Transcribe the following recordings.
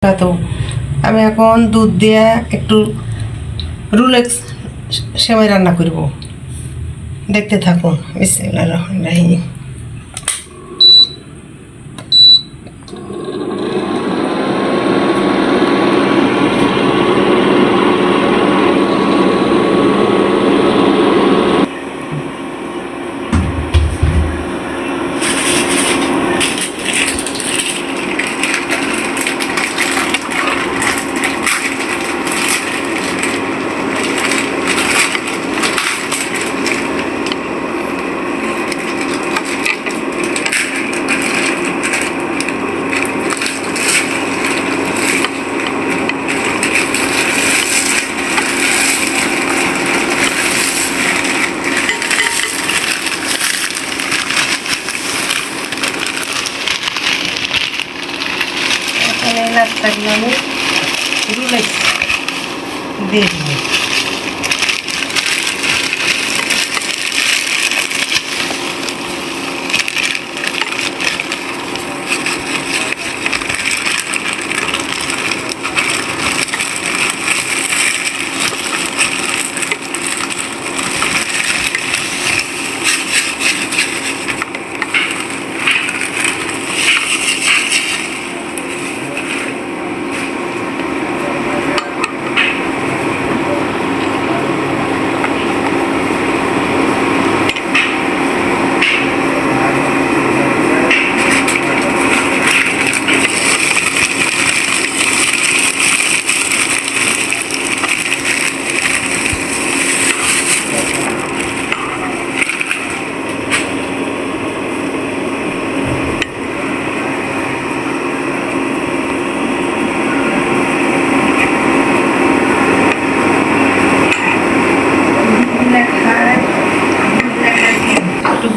তো আমি এখন দুধ দিয়ে একটু রুলেক্স সেমাই রান্না করব। দেখতে থাকুন। বিসমিল্লাহির রহমানির রহিম। নাস্তাগুলো আমি রুলেক্স দিয়ে দিব।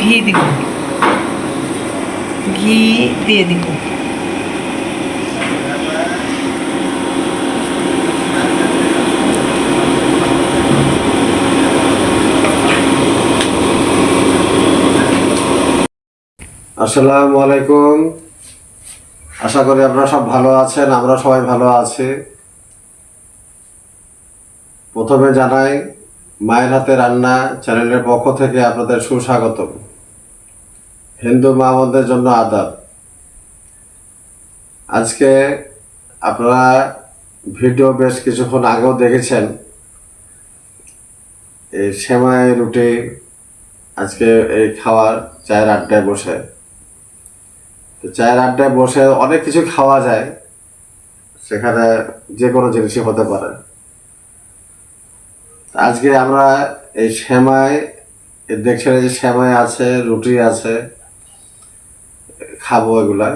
ঘি দিব, ঘি দিয়ে দিব। আসসালামু আলাইকুম। আশা করি আপনারা সব ভালো আছেন, আমরা সবাই ভালো আছি। প্রথমে জানাই মায়ের হাতে রান্না চ্যানেলের পক্ষ থেকে আপনাদের সুস্বাগতম। হিন্দু মা বোনদের জন্য আদাব। আজকে আপনারা ভিডিও বেশ কিছুক্ষণ আগেও দেখেছেন, এই সেমাই রুটি আজকে এই খাওয়ার চায়ের আড্ডায় বসে। চায়ের আড্ডায় বসে অনেক কিছু খাওয়া যায়, সেখানে যে কোনো জিনিসই হতে পারে। আজকে আমরা এই সেমাই দেখছেন, যে সেমাই আছে, রুটি আছে, খাবো এগুলা।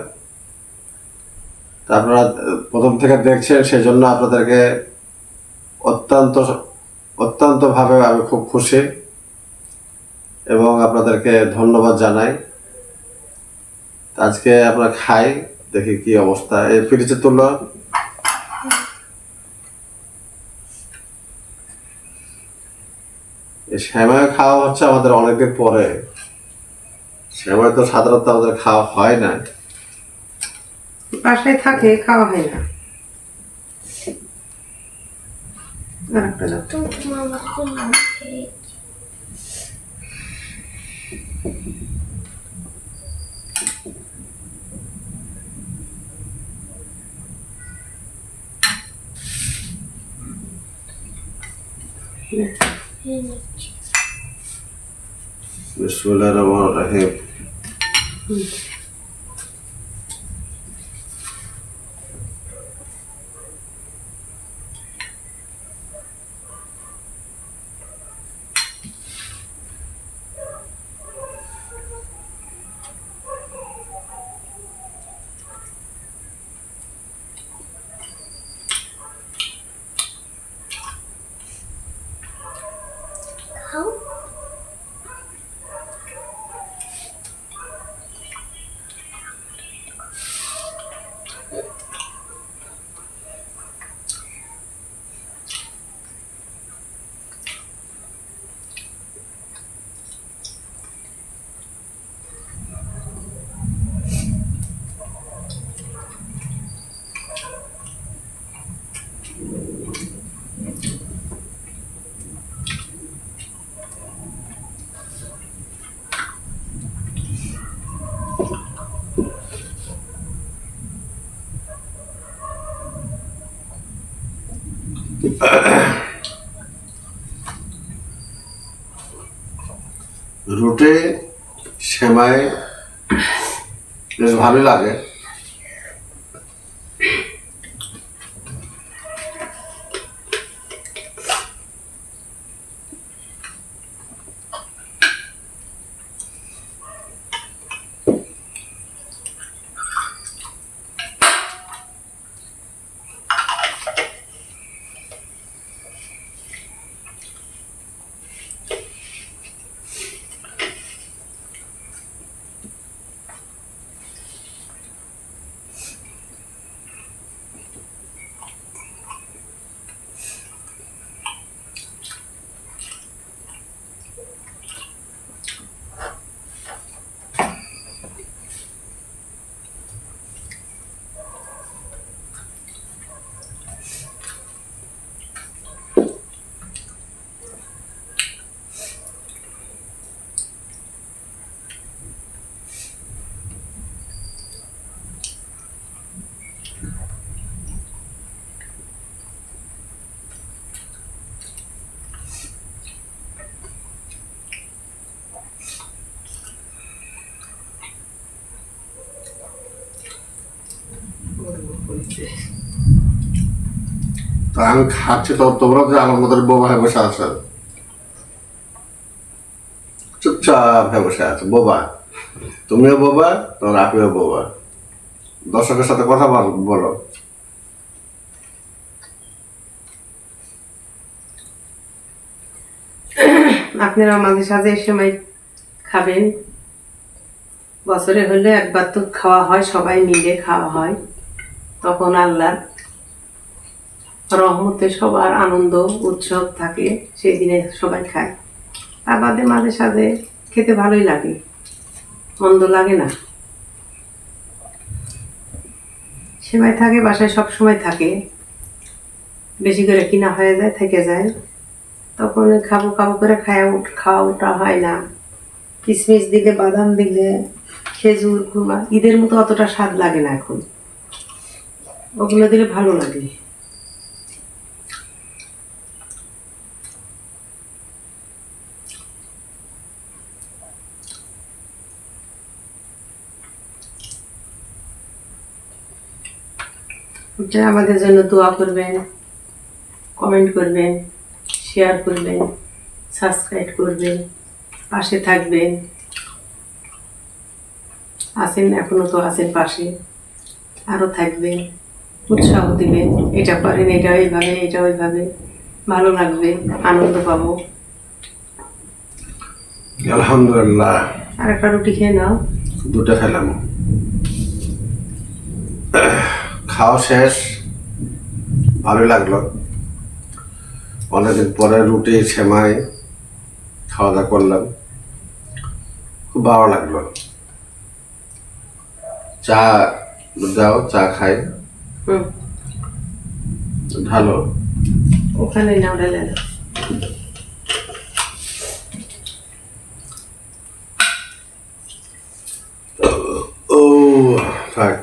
তা আপনারা প্রথম থেকে দেখছেন, সেই জন্য আপনাদেরকে অত্যন্তভাবে আমি খুব খুশি এবং আপনাদেরকে ধন্যবাদ জানাই। আজকে আমরা খাই, দেখি কি অবস্থা। এই ফ্রিজে তুলো। এই সেমাই খাওয়া হচ্ছে আমাদের অনেকদিন পরে। সেমাই তো সাধারণত আমাদের খাওয়া হয় না, বাসায় থাকে, খাওয়া হয় না। আরেকটা দাও। বিসমিল্লাহির রহমানির রহিম। রুটি সেমাই বেশ ভালোই লাগে। তা আমি খাচ্ছি, তো তোমরা যে আমার মতো বোবা হয়ে বসে আছো, চুপচাপ হয়ে বসে আছো বোবা। তুমিও বোবা, তোমার আপিও বোবা। দর্শকের সাথে কথা বলো। আপনারা আমাদের সাথে সময় খাবেন। বছরে হলে একবার তো খাওয়া হয়, সবাই মিলে খাওয়া হয়। তখন আল্লাহ রহমতে সবার আনন্দ উৎসব থাকে, সেই দিনে সবাই খায়। তার বাদে মাঝে সাঝে খেতে ভালোই লাগে, মন্দ লাগে না। সেমাই থাকে বাসায়, সব সময় থাকে, বেশি করে কিনা হয়ে যায়, থেকে যায়। তখন খাবো খাবো করে খাওয়া ওটা হয় না। কিশমিশ দিলে, বাদাম দিলে, খেজুর, খুরমা, ঈদের মতো অতটা স্বাদ লাগে না এখন। ওগুলো দিলে ভালো লাগে। ওটা আমাদের জন্য দোয়া করবেন, কমেন্ট করবেন, শেয়ার করবেন, সাবস্ক্রাইব করবেন, পাশে থাকবেন। আছেন, এখনো তো আছেন পাশে, আরও থাকবেন, উৎসাহ দিবেন। এটা করেন, এটা এইভাবে, এটা ওইভাবে, ভালো লাগবে, আনন্দ পাবো। আলহামদুলিল্লাহ। আর একটা রুটি খেয়ে নাও। দুটো খেলাম, খাওয়া শেষ, ভালোই লাগলো। অনেকদিন পরে রুটি সেমাই খাওয়া দাওয়া করলাম, খুব ভালো লাগলো। চা দাও, চা খাই। ভালো, ওখানে না ঢেলে না। ও থাক।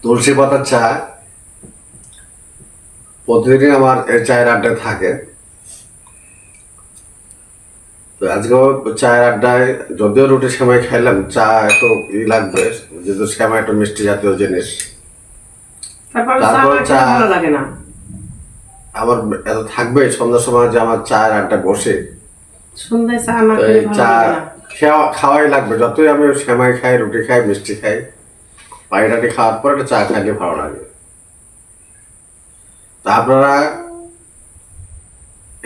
তুলসী পাতার চা প্রতিদিনই আমার এই চায়ের আড্ডায় থাকে। তো আজকেও চায়ের আড্ডায় যদিও রুটি সেমাই খাইলাম, চা একটু লাগবে, যেহেতু সেমাই একটু মিষ্টি জাতীয় জিনিস। তারপর চা ভালো লাগে না আমার এত থাকবে সন্ধ্যার সময় যে আমার চায়ের আড্ডা বসে, সন্ধ্যায় চা না খেলে ভালো চা লাগে না। খাওয়াই লাগবে। যতই আমি সেমাই খাই, রুটি খাই, মিষ্টি খাই, পাইটাটি খাওয়ার পর একটা চা খাইলে ভালো লাগে। তা আপনারা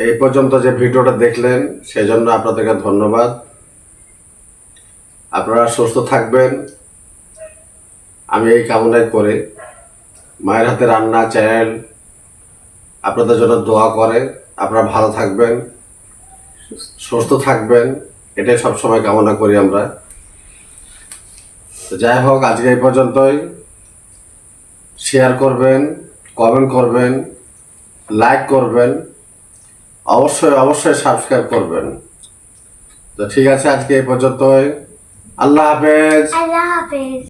এই পর্যন্ত যে ভিডিওটা দেখলেন সেজন্য আপনাদেরকে ধন্যবাদ। আপনারা সুস্থ থাকবেন, আমি এই কামনাই করি। মায়ের হাতে রান্না চ্যানেল আপনাদের জন্য দোয়া করে। আপনারা ভালো থাকবেন, সুস্থ থাকবেন, এটাই সবসময় কামনা করি আমরা। তো যাই হোক, আজকে এই পর্যন্তই। শেয়ার করবেন, কমেন্ট করবেন, লাইক করবেন, অবশ্যই অবশ্যই সাবস্ক্রাইব করবেন। তো ঠিক আছে, আজকে এই পর্যন্তই। আল্লাহ হাফেজ। আল্লাহ হাফেজ।